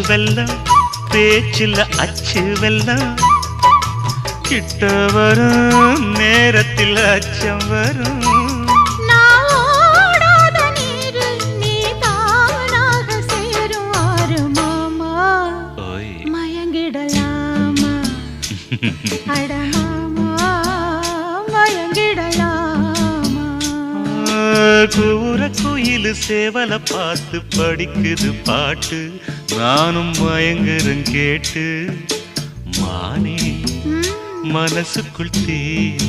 வெல்லம் பேச்சில் அச்சு வெல்லம் கிட்ட வரும் நேரத்தில் அச்சம் வரும் கூற குயிலு சேவல பார்த்து படிக்குது பாட்டு நானும் மயங்குறேன் கேட்டு மானே மனசுக்குள் தேனே